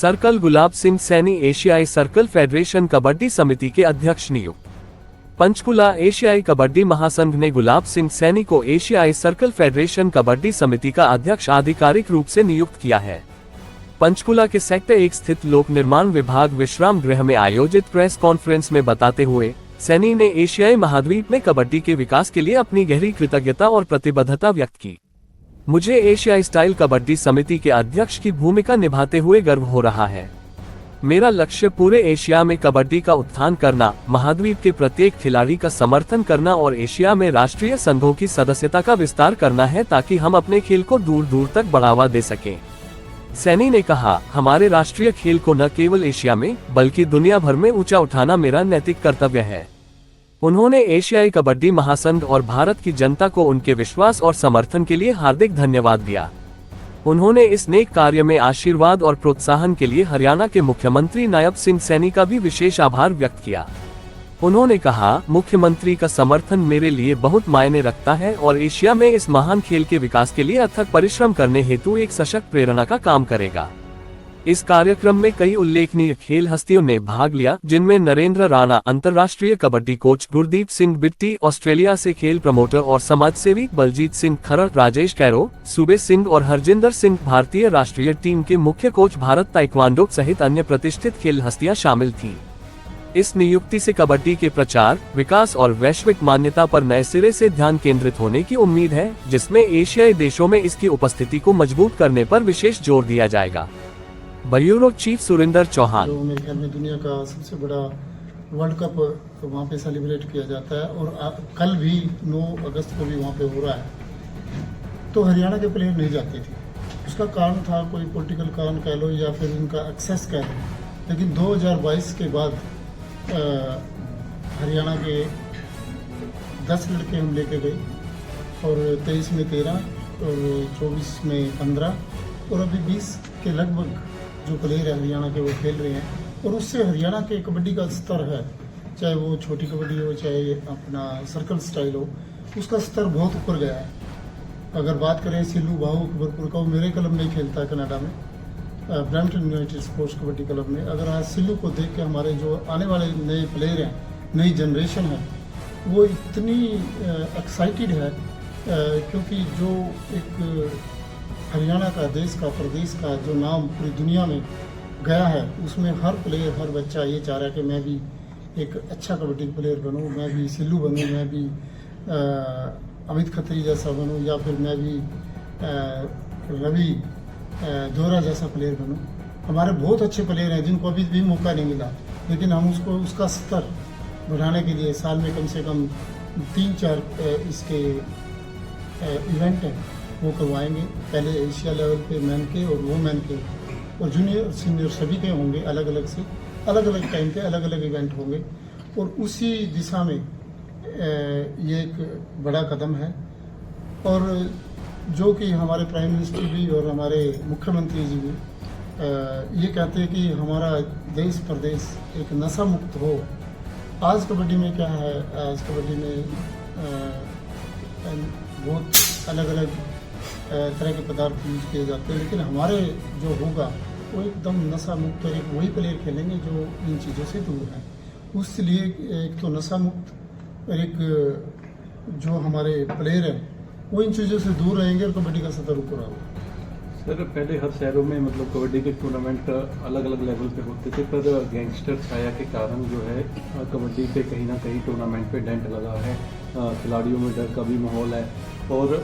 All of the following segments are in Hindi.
सर्कल गुलाब सिंह सैनी एशियाई सर्कल फेडरेशन कबड्डी समिति के अध्यक्ष नियुक्त। पंचकुला एशियाई कबड्डी महासंघ ने गुलाब सिंह सैनी को एशियाई सर्कल फेडरेशन कबड्डी समिति का अध्यक्ष आधिकारिक रूप से नियुक्त किया है। पंचकुला के सेक्टर 1 स्थित लोक निर्माण विभाग विश्राम गृह में आयोजित प्रेस कॉन्फ्रेंस में बताते हुए सैनी ने एशियाई महाद्वीप में कबड्डी के विकास के लिए अपनी गहरी कृतज्ञता और प्रतिबद्धता व्यक्त की। मुझे एशियाई स्टाइल कबड्डी समिति के अध्यक्ष की भूमिका निभाते हुए गर्व हो रहा है। मेरा लक्ष्य पूरे एशिया में कबड्डी का उत्थान करना, महाद्वीप के प्रत्येक खिलाड़ी का समर्थन करना और एशिया में राष्ट्रीय संघों की सदस्यता का विस्तार करना है ताकि हम अपने खेल को दूर दूर तक बढ़ावा दे सकें। सैनी ने कहा, हमारे राष्ट्रीय खेल को न केवल एशिया में बल्कि दुनिया भर में ऊंचा उठाना मेरा नैतिक कर्तव्य है। उन्होंने एशियाई कबड्डी महासंघ और भारत की जनता को उनके विश्वास और समर्थन के लिए हार्दिक धन्यवाद दिया। उन्होंने इस नेक कार्य में आशीर्वाद और प्रोत्साहन के लिए हरियाणा के मुख्यमंत्री नायब सिंह सैनी का भी विशेष आभार व्यक्त किया। उन्होंने कहा, मुख्यमंत्री का समर्थन मेरे लिए बहुत मायने रखता है और एशिया में इस महान खेल के विकास के लिए अथक परिश्रम करने हेतु एक सशक्त प्रेरणा का काम करेगा। इस कार्यक्रम में कई उल्लेखनीय खेल हस्तियों ने भाग लिया, जिनमें नरेंद्र राणा अंतर्राष्ट्रीय कबड्डी कोच, गुरदीप सिंह बिट्टी ऑस्ट्रेलिया से खेल प्रमोटर और समाजसेवी, बलजीत सिंह खरड़, राजेश कैरो, सूबे सिंह और हरजिंदर सिंह भारतीय राष्ट्रीय टीम के मुख्य कोच, भारत ताइक्वांडो सहित अन्य प्रतिष्ठित खेल हस्तियां शामिल थीं। इस नियुक्ति से कबड्डी के प्रचार, विकास और वैश्विक मान्यता पर नए सिरे से ध्यान केंद्रित होने की उम्मीद है, जिसमें एशियाई देशों में इसकी उपस्थिति को मजबूत करने पर विशेष जोर दिया जाएगा। Bureau chief Surendra Chauhan. जो मेरे ख्याल में दुनिया का सबसे बड़ा वर्ल्ड कप वहाँ पे सेलिब्रेट किया जाता है और कल भी 9 अगस्त को भी वहाँ पे हो रहा है। तो हरियाणा के प्लेयर नहीं जाते थे, उसका कारण था कोई पॉलिटिकल कारण कह लो या फिर उनका एक्सेस कह लो। लेकिन 2022 के बाद हरियाणा के 10 लड़के हम लेके गए और 23 में 13 और 24 में 15 और अभी 20 के लगभग जो प्लेयर है हरियाणा के वो खेल रहे हैं। और उससे हरियाणा के कबड्डी का स्तर है, चाहे वो छोटी कबड्डी हो चाहे अपना सर्कल स्टाइल हो, उसका स्तर बहुत ऊपर गया है। अगर बात करें सिल्लू भाऊ अकबरपुर का, वो मेरे क्लब में ही खेलता है कनाडा में, Brampton United sports kabaddi club में। अगर आज सिल्लू को देख के हमारे जो आने वाले नए प्लेयर हैं, नई जनरेशन है, वो इतनी एक्साइटेड है क्योंकि जो एक हरियाणा का, देश का, प्रदेश का जो नाम पूरी दुनिया में गया है, उसमें हर प्लेयर, हर बच्चा ये चाह रहा है कि मैं भी एक अच्छा कबड्डी प्लेयर बनूं, मैं भी सिल्लू बनूं, मैं भी अमित खत्री जैसा बनूं या फिर मैं भी रवि जोरा जैसा प्लेयर बनूं। हमारे बहुत अच्छे प्लेयर हैं जिनको अभी भी मौका नहीं मिला, लेकिन हम उसका स्तर बढ़ाने के लिए साल में कम से कम 3-4 इसके इवेंट हैं वो करवाएंगे। पहले एशिया लेवल पे मैन के और वुमेन के और जूनियर सीनियर सभी के होंगे, अलग अलग से अलग अलग टाइम पे अलग अलग इवेंट होंगे। और उसी दिशा में ये एक बड़ा कदम है। और जो कि हमारे प्राइम मिनिस्टर भी और हमारे मुख्यमंत्री जी भी ये कहते हैं कि हमारा देश प्रदेश एक नशा मुक्त हो। आज कबड्डी में क्या है, आज कबड्डी में बहुत अलग अलग तरह के पदार्थ यूज किए जाते हैं, लेकिन हमारे जो होगा वो एकदम नशा मुक्त और एक वही प्लेयर खेलेंगे जो इन चीज़ों से दूर है। उसलिए एक तो नशा मुक्त और एक जो हमारे प्लेयर हैं वो इन चीज़ों से दूर रहेंगे और कबड्डी का स्तर ऊपर होगा। सर, पहले हर शहरों में मतलब कबड्डी के टूर्नामेंट अलग अलग लेवल पे होते थे, पर गैंगस्टर छाया के कारण जो है कबड्डी पे कहीं ना कहीं टूर्नामेंट पे डेंट लगा है, खिलाड़ियों में डर का भी माहौल है और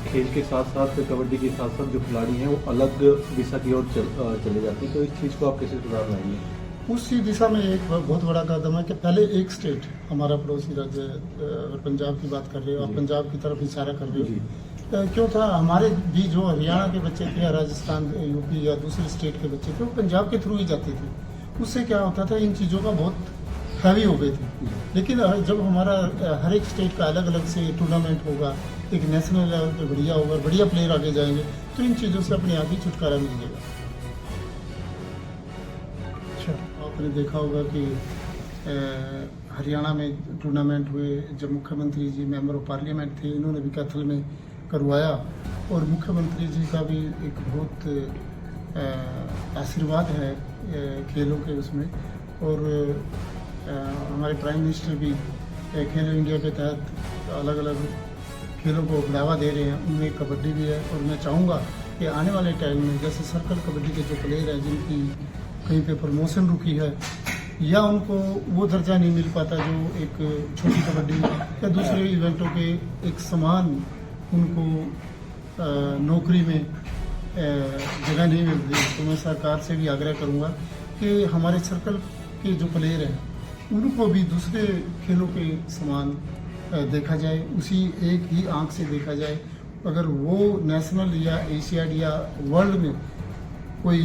खेल के साथ साथ कबड्डी के साथ साथ जो खिलाड़ी हैं वो अलग दिशा की ओर चले जाते हैं। तो इस चीज़ को आप कैसे सुधार लाएंगे? उसी दिशा में एक बहुत बड़ा कदम है कि पहले एक स्टेट, हमारा पड़ोसी राज्य, अगर पंजाब की बात कर रहे हो, आप पंजाब की तरफ इशारा कर रहे हो, क्यों था हमारे भी जो हरियाणा के बच्चे थे, राजस्थान, यूपी या दूसरे स्टेट के बच्चे थे, वो पंजाब के थ्रू ही जाते थे। उससे क्या होता था, इन चीज़ों का बहुत हैवी हो गई थी। लेकिन जब हमारा हर एक स्टेट का अलग अलग से टूर्नामेंट होगा, एक नेशनल लेवल पे बढ़िया होगा, बढ़िया प्लेयर आगे जाएंगे, तो इन चीज़ों से अपने आप ही छुटकारा मिल जाएगा। अच्छा, आपने देखा होगा कि हरियाणा में टूर्नामेंट हुए, जब मुख्यमंत्री जी मेंबर ऑफ पार्लियामेंट थे, इन्होंने भी कैथल में करवाया और मुख्यमंत्री जी का भी एक बहुत आशीर्वाद है खेलों के उसमें। और हमारे प्राइम मिनिस्टर भी खेलो इंडिया के तहत अलग अलग खेलों को बढ़ावा दे रहे हैं, उनमें कबड्डी भी है। और मैं चाहूँगा कि आने वाले टाइम में जैसे सर्कल कबड्डी के जो प्लेयर हैं जिनकी कहीं पे प्रमोशन रुकी है या उनको वो दर्जा नहीं मिल पाता जो एक छोटी कबड्डी या दूसरे इवेंटों के एक समान उनको नौकरी में जगह नहीं मिलती, तो मैं सरकार से भी आग्रह करूँगा कि हमारे सर्कल के जो प्लेयर हैं उनको भी दूसरे खेलों के समान देखा जाए, उसी एक ही आंख से देखा जाए। अगर वो नेशनल या एशियाड या वर्ल्ड में कोई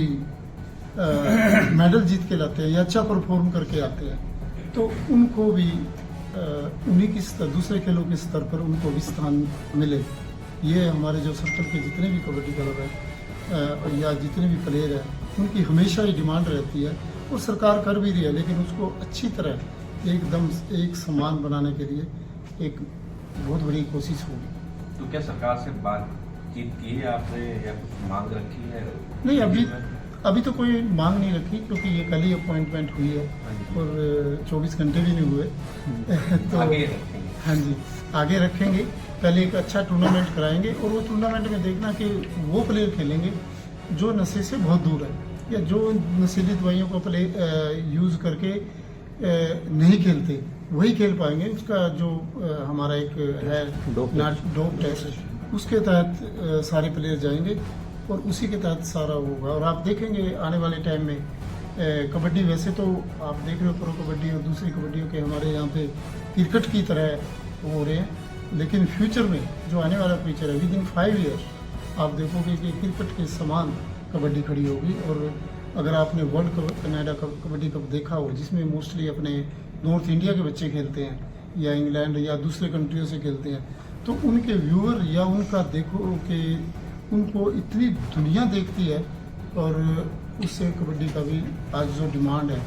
मेडल जीत के लाते हैं या अच्छा परफॉर्म करके आते हैं तो उनको भी उन्हीं की स्तर दूसरे खेलों के स्तर पर उनको भी स्थान मिले। ये हमारे जो सर्कल के जितने भी कबड्डी क्लब है या जितने भी प्लेयर हैं उनकी हमेशा ही डिमांड रहती है और सरकार कर भी रही है, लेकिन उसको अच्छी तरह एकदम एक समान बनाने के लिए एक बहुत बड़ी कोशिश होगी। तो क्या सरकार से बातचीत की है आपने या कुछ मांग रखी है? नहीं, अभी तो कोई मांग नहीं रखी क्योंकि ये कल ही अपॉइंटमेंट हुई है और 24 घंटे भी नहीं हुए तो आगे रखेंगे। हाँ जी, आगे रखेंगे। पहले एक अच्छा टूर्नामेंट कराएंगे और वो टूर्नामेंट में देखना कि वो प्लेयर खेलेंगे जो नशे से बहुत दूर है या जो नशीली दवाइयों को यूज़ करके नहीं खेलते वही खेल पाएंगे। उसका जो हमारा एक है डोप टेस्ट, उसके तहत सारे प्लेयर जाएंगे और उसी के तहत सारा होगा। और आप देखेंगे आने वाले टाइम में कबड्डी, वैसे तो आप देख रहे हो प्रो कबड्डी और दूसरी कबड्डियों के हमारे यहाँ पे क्रिकेट की तरह हो रहे हैं, लेकिन फ्यूचर में जो आने वाला फ्यूचर है विद इन 5 ईयर्स आप देखोगे कि क्रिकेट के समान कबड्डी खड़ी होगी। और अगर आपने वर्ल्ड कनाडा कबड्डी कप देखा हो जिसमें मोस्टली अपने नॉर्थ इंडिया के बच्चे खेलते हैं या इंग्लैंड या दूसरे कंट्रियों से खेलते हैं, तो उनके व्यूअर या उनका देखो कि उनको इतनी दुनिया देखती है और उससे कबड्डी का भी आज जो डिमांड है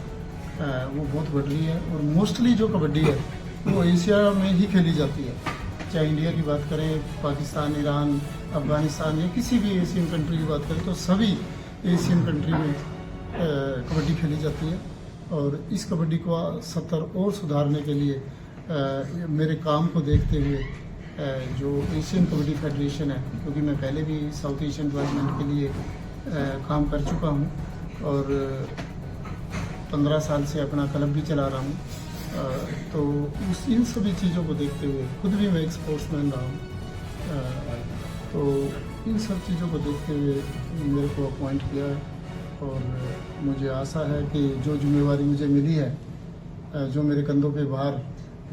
वो बहुत बढ़ रही है। और मोस्टली जो कबड्डी है वो एशिया में ही खेली जाती है, चाहे इंडिया की बात करें, पाकिस्तान, ईरान, अफगानिस्तान या किसी भी एशियन कंट्री की बात करें तो सभी एशियन कंट्री में कबड्डी खेली जाती है। और इस कबड्डी को 70 और सुधारने के लिए मेरे काम को देखते हुए जो एशियन कबड्डी फेडरेशन है, क्योंकि मैं पहले भी साउथ एशियन टूर्नामेंट के लिए काम कर चुका हूँ और 15 साल से अपना क्लब भी चला रहा हूँ, तो इन सभी चीज़ों को देखते हुए खुद भी मैं एक स्पोर्ट्समैन रहा हूँ, तो इन सब चीज़ों को देखते हुए मेरे को अपॉइंट किया है। और मुझे आशा है कि जो जिम्मेवारी मुझे मिली है, जो मेरे कंधों पे भार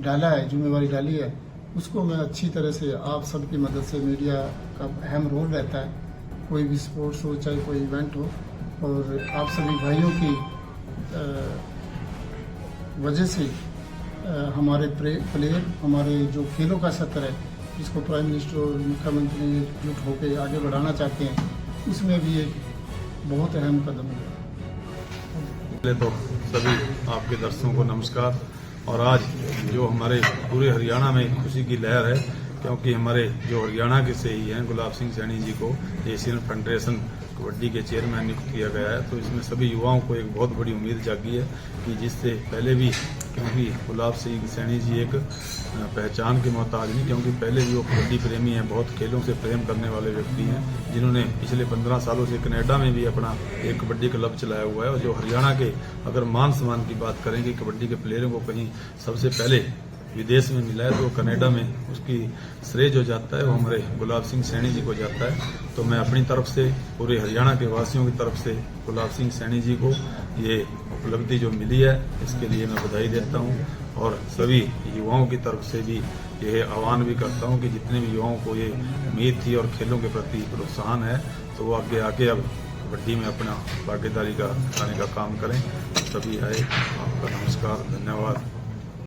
डाला है, जिम्मेवारी डाली है, उसको मैं अच्छी तरह से आप सबकी मदद से, मीडिया का अहम रोल रहता है, कोई भी स्पोर्ट्स हो चाहे कोई इवेंट हो, और आप सभी भाइयों की वजह से हमारे प्लेयर, हमारे जो खेलों का सत्र है जिसको प्राइम मिनिस्टर और मुख्यमंत्री एकजुट होकर आगे बढ़ाना चाहते हैं, उसमें भी एक बहुत अहम कदम है। पहले तो सभी आपके दर्शकों को नमस्कार। और आज जो हमारे पूरे हरियाणा में खुशी की लहर है, क्योंकि हमारे जो हरियाणा के से ही हैं गुलाब सिंह सैनी जी को एशियन फेडरेशन कबड्डी के चेयरमैन नियुक्त किया गया है, तो इसमें सभी युवाओं को एक बहुत बड़ी उम्मीद जागी है कि जिससे पहले भी, क्योंकि गुलाब सिंह सैनी जी एक पहचान के मोहताज नहीं, क्योंकि पहले भी वो कबड्डी प्रेमी हैं, बहुत खेलों से प्रेम करने वाले व्यक्ति हैं, जिन्होंने पिछले 15 सालों से कनाडा में भी अपना एक कबड्डी क्लब चलाया हुआ है। और जो हरियाणा के अगर मान सम्मान की बात करें कि कबड्डी के प्लेयरों को कहीं सबसे पहले विदेश में मिला है तो कनाडा में उसकी श्रेय जो जाता है वो हमारे गुलाब सिंह सैनी जी को जाता है। तो मैं अपनी तरफ से, पूरे हरियाणा के वासियों की तरफ से गुलाब सिंह सैनी जी को ये उपलब्धि जो मिली है इसके लिए मैं बधाई देता हूँ। और सभी युवाओं की तरफ से भी यह आह्वान भी करता हूँ कि जितने भी युवाओं को ये उम्मीद थी और खेलों के प्रति प्रोत्साहन है तो वो आगे आके अब कबड्डी में अपना भागीदारी का दिखाने का काम करें। सभी आए, आपका नमस्कार, धन्यवाद।